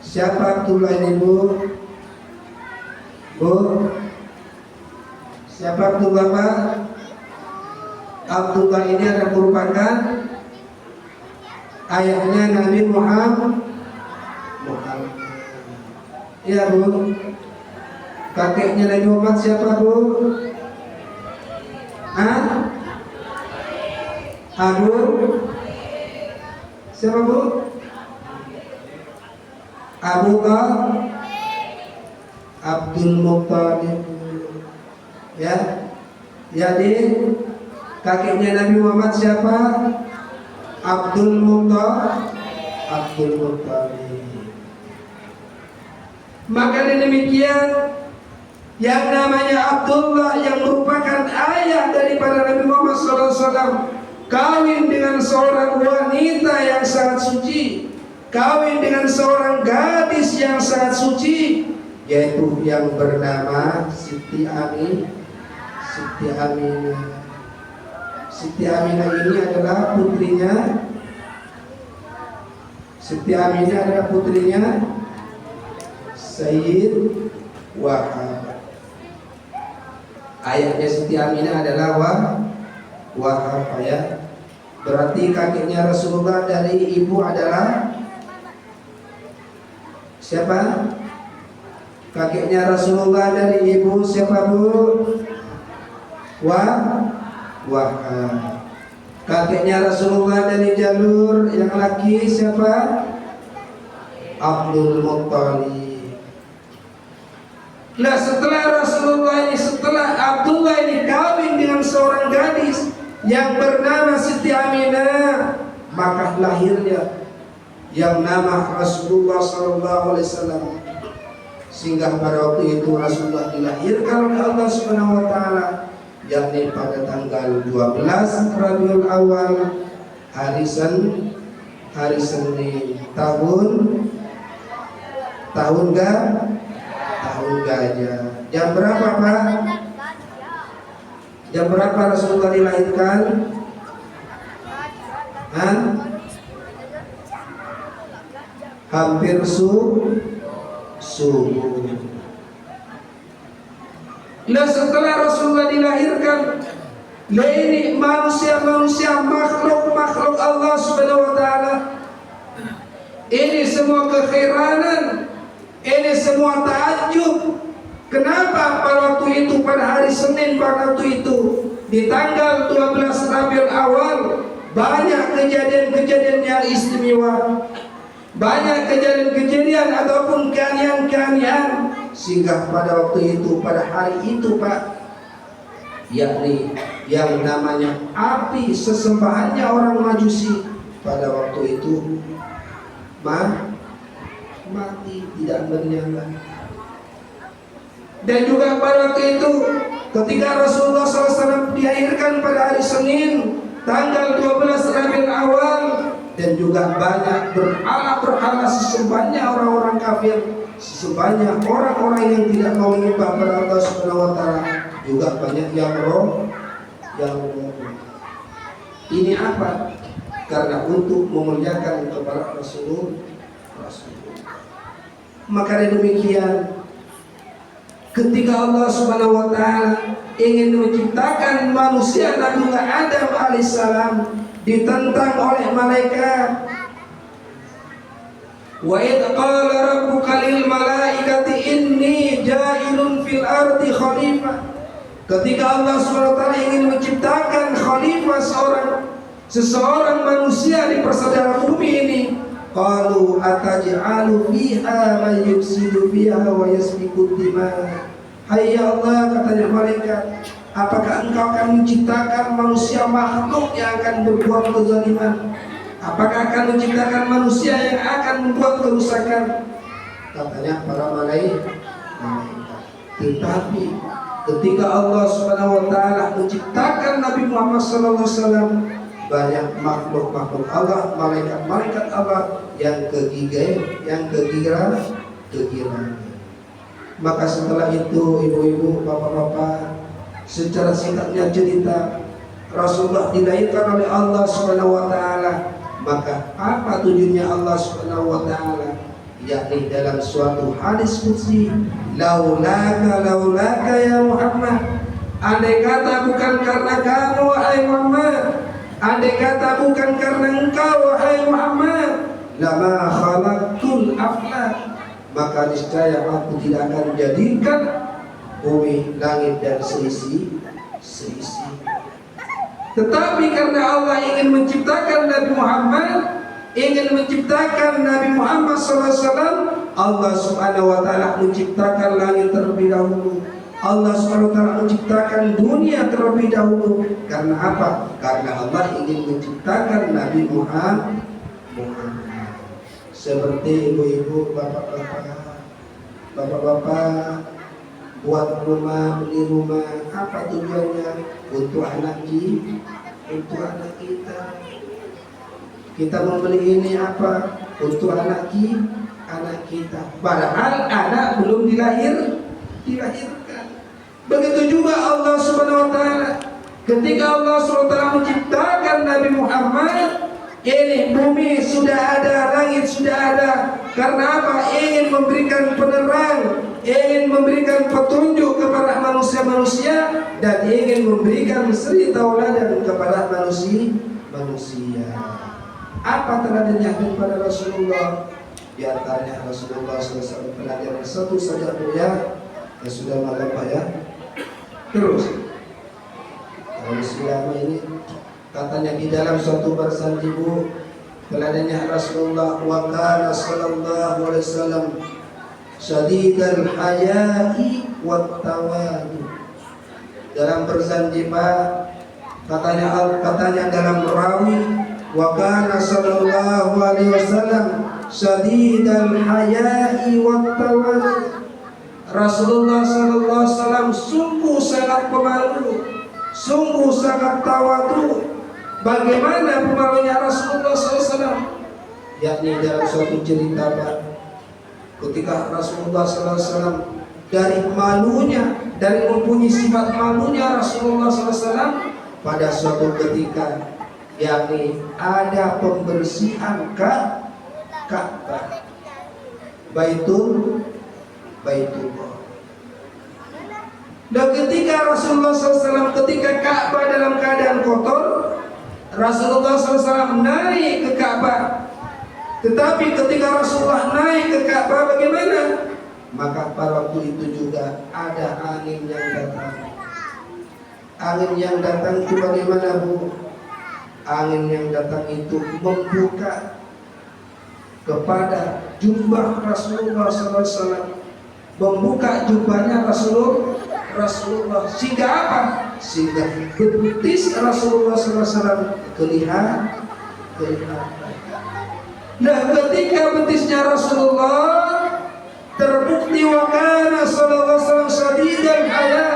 Siapa Abdullah ini, Bu? Siapa Abdullah, Pak? Abdullah ini adalah merupakan ayahnya Nabi Muhammad. Ya, Bu. Kakeknya Nabi Muhammad siapa, Bu? Abu? Siapa, Bu? Abu Abdul Muttalib. Ya. Jadi kakeknya Nabi Muhammad siapa? Abdul Muttalib. Maka demikian yang namanya Abdullah yang merupakan ayah daripada Nabi Muhammad SAW kawin dengan seorang wanita yang sangat suci, kawin dengan seorang gadis yang sangat suci, yaitu yang bernama Siti Aminah. Siti Aminah ini adalah putrinya. Siti Aminah adalah putrinya Sayyid Wahab. Ayahnya Siti Aminah adalah Wahab ya. Berarti kakeknya Rasulullah dari ibu adalah siapa? Kakeknya Rasulullah dari ibu siapa, Bu? Wahab. Kakeknya Rasulullah dari jalur yang laki siapa? Abdul Muttalib. Nah, setelah Rasulullah ini, setelah Abdullah ini kawin dengan seorang gadis yang bernama Siti Aminah, maka lahirnya yang nama Rasulullah SAW. Sehingga pada waktu itu Rasulullah dilahirkan oleh Allah Subhanahu wa taala, yakni pada tanggal 12 Rabiul Awal, hari Senin tahun gajah. Jam berapa, Pak? Jam berapa Rasulullah dilahirkan? Hah? Hampir subuh. Nah setelah Rasulullah dilahirkan, ini manusia-manusia, makhluk-makhluk Allah Subhanahu wa taala. Ini semua kekhiranan, ini semua takjub. Kenapa pada waktu itu, pada hari Senin pada waktu itu, di tanggal 12 Rabiul Awal, banyak kejadian-kejadian yang istimewa, banyak kejadian-kejadian ataupun keanehan-keanehan, sehingga pada waktu itu, pada hari itu Pak, yakni yang namanya api sesembahannya orang Majusi pada waktu itu mati, tidak menyala. Dan juga pada waktu itu ketika Rasulullah SAW dilahirkan pada hari Senin tanggal 12 Rabiul Awal, dan juga banyak berhala sesembahnya orang-orang kafir, sesembahnya orang-orang yang tidak mau menyembah pada Allah Subhanahu wa taala, juga banyak yang ini apa? Karena untuk memuliakan kepada Rasulullah. Maka demikian, ketika Allah Subhanahu wa taala ingin menciptakan manusia, Nabi Adam alaihissalam ditentang oleh malaikat. Wa id qala rabbuka lil malaikati inni ja'ilun fil ardi khalifah. Ketika Allah SWT ingin menciptakan khalifah seseorang manusia di persaudaraan bumi ini, qalu ataj'alu fiha man yufsidu fiha wa yasfiku dima. Hai ya Allah, katanya malaikat, apakah engkau akan menciptakan manusia makhluk yang akan berbuat kezaliman? Apakah akan menciptakan manusia yang akan membuat kerusakan? Katanya para malaikat. Tetapi ketika Allah Subhanahu wa taala menciptakan Nabi Muhammad sallallahu alaihi wasallam, banyak makhluk-makhluk Allah, malaikat-malaikat Allah yang kegigiran. Maka setelah itu ibu-ibu, bapak-bapak, secara singkatnya cerita, Rasulullah dilahirkan oleh Allah Subhanahu wa taala. Maka apa tujuannya Allah Subhanahu wa taala? Yakni dalam suatu hadis qudsi, laulaka ya Muhammad, andai kata bukan karena kamu wahai Muhammad, andai kata bukan karena engkau wahai Muhammad, lama khalaqtul aflak, maka niscaya aku tidak akan jadikan bumi, langit dan seisi. Tetapi karena Allah ingin menciptakan Nabi Muhammad, ingin menciptakan Nabi Muhammad SAW, Allah Subhanahu wa taala menciptakan langit terlebih dahulu. Allah Subhanahu wa taala menciptakan dunia terlebih dahulu. Karena apa? Karena Allah ingin menciptakan Nabi Muhammad. Seperti ibu-ibu, bapak-bapak buat rumah, beli rumah, apa tujuannya? Untuk anak kita. Kita membeli ini apa? Untuk anak kita. Padahal anak belum dilahirkan. Begitu juga Allah Subhanahu wa taala. Ketika Allah Subhanahu wa taala menciptakan Nabi Muhammad, ini bumi sudah ada, langit sudah ada. Karena apa? Ingin memberikan penerang, ingin memberikan petunjuk kepada manusia-manusia, dan ingin memberikan suri tauladan kepada manusia. Apa teladannya kepada Rasulullah? Di antaranya Rasulullah SAW pelajaran satu saja ya, yang sudah malam ya. Terus kalau selama ini katanya di dalam suatu barisan ibu, teladannya Rasulullah wa kana sallallahu alaihi wasallam syadidal haya'i wat tawadu. Dalam berzanji katanya dalam rawi, wa kana sallallahu alaihi wasallam syadidal haya'i wat tawadu. Rasulullah sallallahu alaihi wasallam sungguh sangat pemalu, sungguh sangat tawadu. Bagaimana pemalunya Rasulullah sallallahu alaihi wasallam? Yakni dalam suatu cerita Pak, ketika Rasulullah sallallahu alaihi wasallam dari malunya, dari mempunyai sifat malunya Rasulullah SAW pada suatu ketika, yakni ada pembersihan Ka'bah, Baitullah. Dan ketika Rasulullah SAW, ketika Ka'bah dalam keadaan kotor, Rasulullah SAW naik ke Ka'bah. Tetapi ketika Rasulullah naik ke Ka'bah, bagaimana? Maka pada waktu itu juga ada angin yang datang. Angin yang datang itu bagaimana, Bu? Angin yang datang itu membuka kepada jubah Rasulullah SAW, membuka jubahnya Rasulullah, sehingga apa? Sehingga betis Rasulullah SAW kelihatan. Nah, ketika betisnya Rasulullah terbukti wakana sallallahu alaihi wasallam syadidal haya,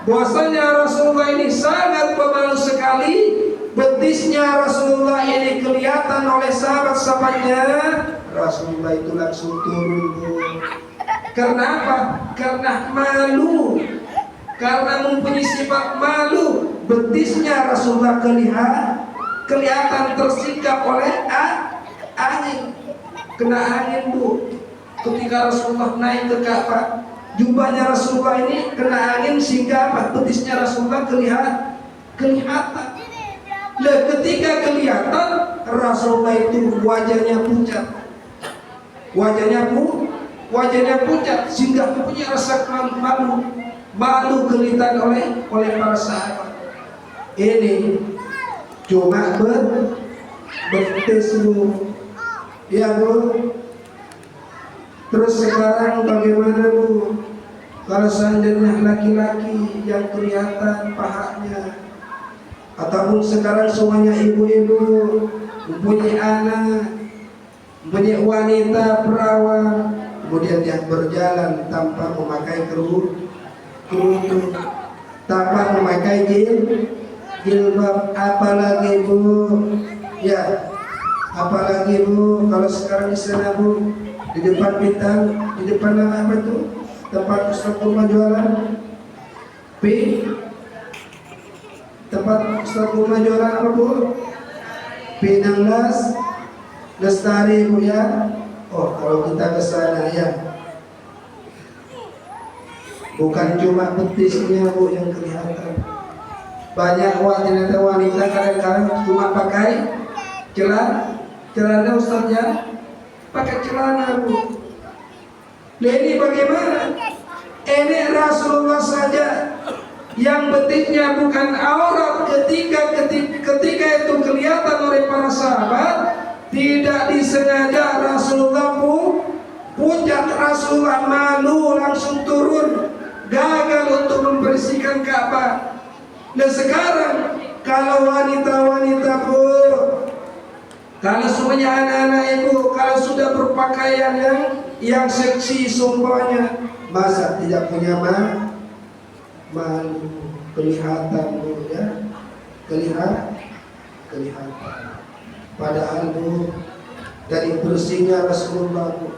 bahwasanya Rasulullah ini sangat pemalu sekali. Betisnya Rasulullah ini kelihatan oleh sahabat-sahabatnya. Rasulullah itu langsung turun. Karena apa? Karena malu, karena mempunyai sifat malu. Betisnya Rasulullah kelihatan tersikap oleh angin. Kena angin, Bu. Ketika Rasulullah naik ke Ka'bah, jubahnya Rasulullah ini kena angin sehingga apa? Betisnya Rasulullah kelihatan. Nah, ketika kelihatan, Rasulullah itu wajahnya pucat sehingga punya rasa malu kelihatan oleh para sahabat. Ini cuma betis, Bu. Ya, Bu. Terus sekarang bagaimana, Bu? Kalau seandainya laki-laki yang kelihatan pahanya, ataupun sekarang semuanya ibu-ibu mempunyai anak, mempunyai wanita perawan, kemudian dia berjalan tanpa memakai kerudung, tanpa memakai jilbab, apalagi, Bu? Ya, apalagi, Bu, kalau sekarang di sana, Bu, di depan bintang, di depan apa itu? Tempat Ustaz rumah jualan tempat Ustaz rumah jualan apa, Bu? P16 Lestari, Bu, ya. Oh, kalau kita ke sana, ya, bukan cuma betisnya, Bu, yang kelihatan. Banyak wanita kadang-kadang cuma pakai celana Ustaz, ya, pakai celana, Bu. Nah, ini bagaimana? Ini Rasulullah saja yang betisnya bukan aurat, ketika itu kelihatan oleh para sahabat, tidak disengaja Rasulullah pucat, Rasulullah malu langsung turun, gagal untuk membersihkan Ka'bah. Dan sekarang kalau wanita-wanita, Bu, kalau semuanya anak-anak ibu, kalau sudah berpakaian yang seksi semuanya, masa tidak punya malu, kelihatan, Bu, ya, kelihatan. Padahal, Bu, dari bersihnya Rasulullah, Bu,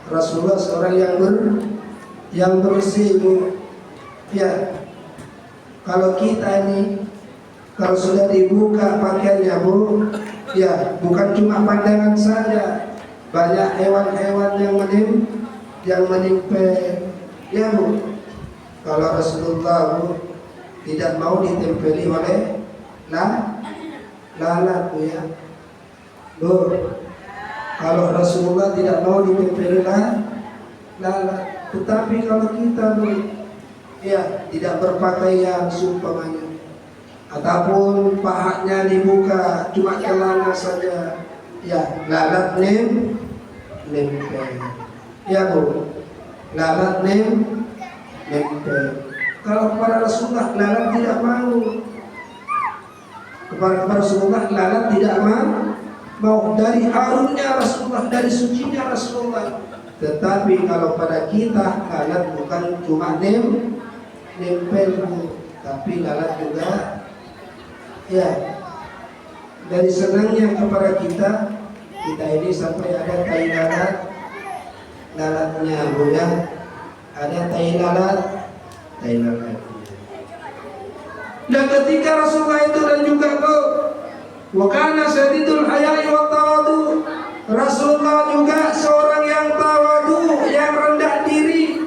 Rasulullah seorang yang bersih, Bu. Ya, kalau kita ini, kalau sudah dibuka pakaiannya, Bu, ya, bukan cuma pandangan saja, banyak hewan-hewan yang menempel, ya, Bu. Kalau Rasulullah, Bu, tidak mau ditempeli oleh lalat, Bu, ya, Bu. Kalau Rasulullah tidak mau ditempeli lalat, tetapi kalau kita, Bu, ya, tidak berpakaian seumpamanya, ataupun pahanya dibuka cuma celana saja, ya, lalat nempel, ya, Bu, lalat nempel. Kalau kepada Rasulullah lalat tidak mau, kepada Rasulullah lalat tidak mau, dari harumnya Rasulullah, dari sucinya Rasulullah. Tetapi kalau pada kita, lalat bukan cuma nempel, Bu, tapi lalat juga, ya, dari senangnya kepada kita ini sampai ada tai lalatnya, Bu, ya, ada tai lalat. Dan ketika Rasulullah itu dan juga wa kana syadidul haya'i wa tawadu, Rasulullah juga seorang yang tawadu, yang rendah diri.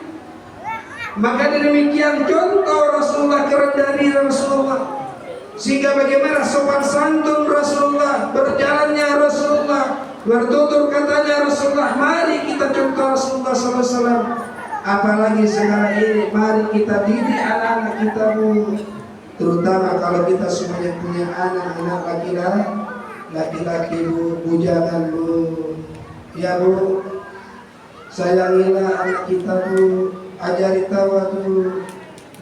Maka demikian contoh Rasulullah, kerendahan diri Rasulullah, sehingga bagaimana sopan santun Rasulullah, berjalannya Rasulullah, bertutur katanya Rasulullah. Mari kita contoh Rasulullah SAW. Apalagi sekarang ini, mari kita didik anak-anak kita, Bu. Terutama kalau kita semuanya punya anak-anak laki-laki, Bu, jangan, Bu. Ya, Bu, sayangilah anak kita, Bu. Ajari tawadu,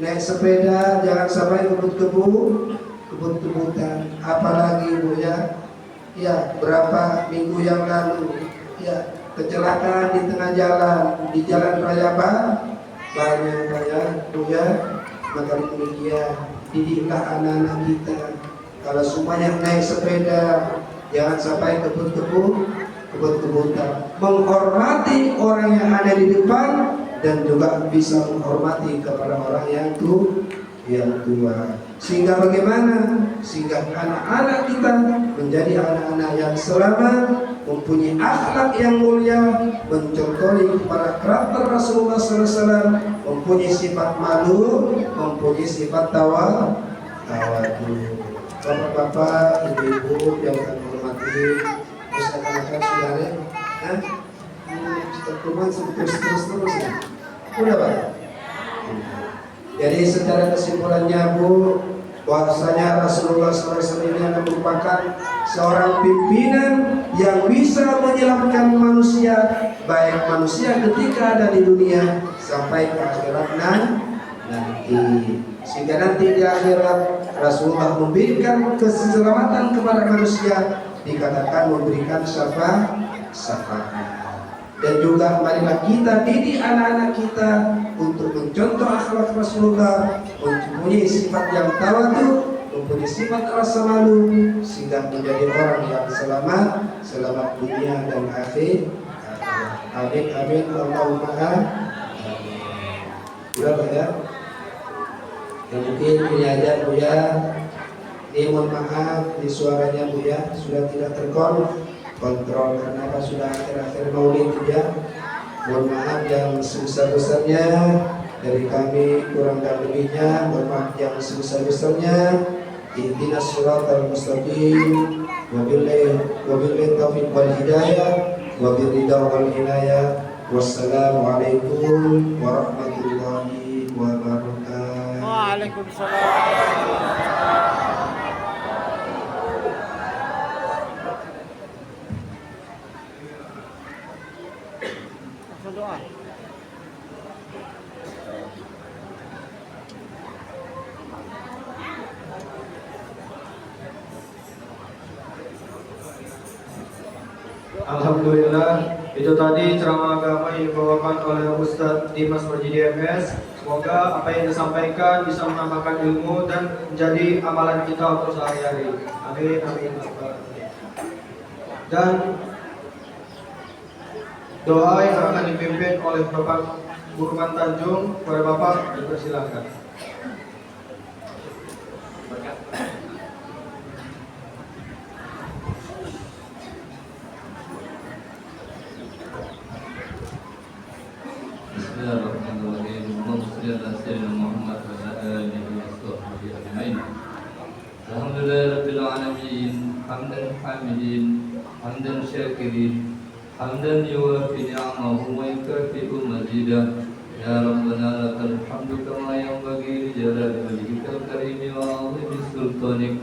naik sepeda jangan sampai kebut-kebutan. Apalagi, Bu, ya berapa minggu yang lalu ya kecelakaan di tengah jalan, di jalan raya banyak Bu, ya. Maka demikian didiklah anak-anak kita, kalau semuanya naik sepeda jangan sampai kebut-kebutan, menghormati orang yang ada di depan dan juga bisa menghormati kepada orang yang tua. Sehingga bagaimana? Sehingga anak-anak kita menjadi anak-anak yang selamat, mempunyai akhlak yang mulia, mencontohi kepada karakter Rasulullah SAW, mempunyai sifat malu, mempunyai sifat tawadu. Bapak-bapak, ibu-ibu yang kami hormati, usahakan saudara, pertemuan terus ya. Udah, Pak. Jadi secara kesimpulannya, Bu, bahwasanya Rasulullah SAW ini merupakan seorang pimpinan yang bisa menyelamatkan manusia, baik manusia ketika ada di dunia sampai ke akhirat nanti. Sehingga nanti di akhirat Rasulullah memberikan keselamatan kepada manusia, dikatakan memberikan syafaat. Dan juga marilah kita didik anak-anak kita untuk mencontoh akhlak Rasulullah, mempunyai sifat yang tawadu, mempunyai sifat rasa malu, sehingga menjadi orang yang selamat dunia dan akhir. Amin amin Allahumma amin. Berapa ya? Yang mungkin ini aja, Bu, ya. Ini mohon maaf di suaranya, Bu, ya, sudah tidak terkontrol karena sudah akhir-akhir maulid, ya. Mohon maaf yang sebesar-besarnya dari kami, kurang dan lebihnya mohon maaf yang sebesar-besarnya. Ihdinas siratal mustaqim, wabillahi taufiq wal hidayah, wabiridha wal inayah. Wassalamualaikum warahmatullahi wabarakatuh. Waalaikumsalam. Doa. Alhamdulillah, itu tadi ceramah agama yang dibawakan oleh Ustadz Dimas Marjidi MS. Semoga apa yang disampaikan bisa menambahkan ilmu dan menjadi amalan kita untuk sehari-hari. Amin amin. Dan doa yang akan dipimpin oleh Bapak Burman Tanjung, kepada Bapak dipersilakan. Bismillahirrahmanirrahim. Allahumma shalli ala sayyidina Muhammad wa ala alihi wa sahbihi ajma'in. Alhamdulillahirabbil alamin, hamdan hamidin, hamdan syakirin, hamdan yuwafi ni'amahu wa yukafi'u mazidah. Ya Rabbana lakal hamdu kama yanbaghi li jalali wajhikal karimi wa 'azimi sultanik.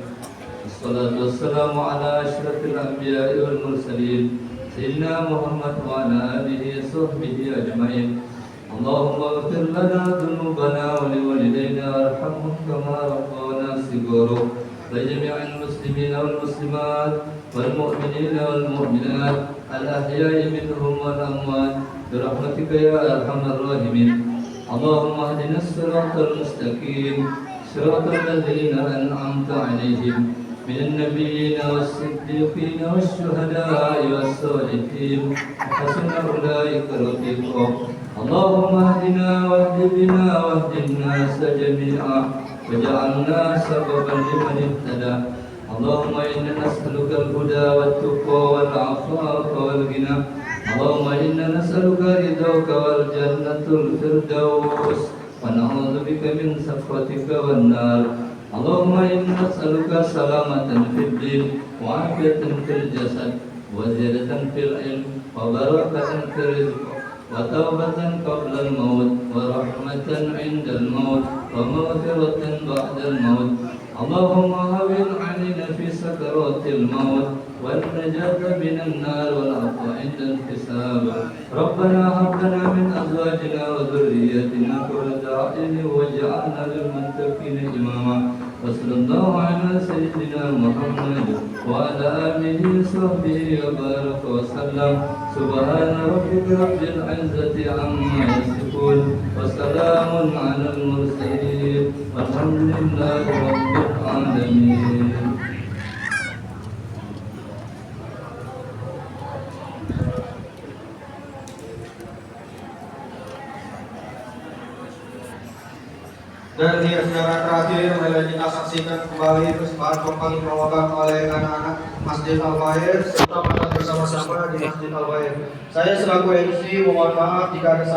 Wassalatu wassalamu ala asyrafil anbiya'i wal mursalin, sayyidina Muhammad wa ala alihi wa sahbihi ajma'in. Allahumma ighfir lana dhunubana wa liwalidayna warhamhum kama rabbawna shighara. Wa jami'al muslimina wal muslimat wal mu'minina wal mu'minat al-ahya'i minhum wal amwat birahmatika ya arhamar rahimin. Allahumma ihdina as-siratal mustaqim, siratal ladzina an'amta 'alaihim minan nabiyyina was-siddiqina wasyuhada'i was-shalihin. Hasuna ulaika rafiqa. اللهم اهدنا واهد بنا واهد الناس جميعا واجعلنا سببا لمن اهتدى اللهم إنا نسألك الهدى والتقى والعفاف والغنى اللهم إنا نسألك رضاك والجنة الفردوس ونعوذ بك من سخطك والنار اللهم إنا نسألك سلامة في الدين وعافية في الجسد وزيادة في العلم وبركة في الرزق وتوبة قبل الموت ورحمة عند الموت ومغفرة بعد الموت اللهم هون علينا في سكرات الموت والنجاة من النار والعفو عند الحساب ربنا هب لنا من أزواجنا وذرياتنا قرة أعين واجعلنا للمتقين إماما وصلى الله على سيدنا محمد وعلى آله وصحبه وبارك وسلم سبحان ربك رب العزة عما يصفون وسلام على المرسلين والحمد لله رب العالمين. Dan di acara terakhir marilah kita saksikan kembali persembahan kompang dibawakan oleh anak-anak Masjid Al-Fair serta makan bersama-sama di Masjid Al-Fair. Saya selaku MC mohon maaf jika ada salah.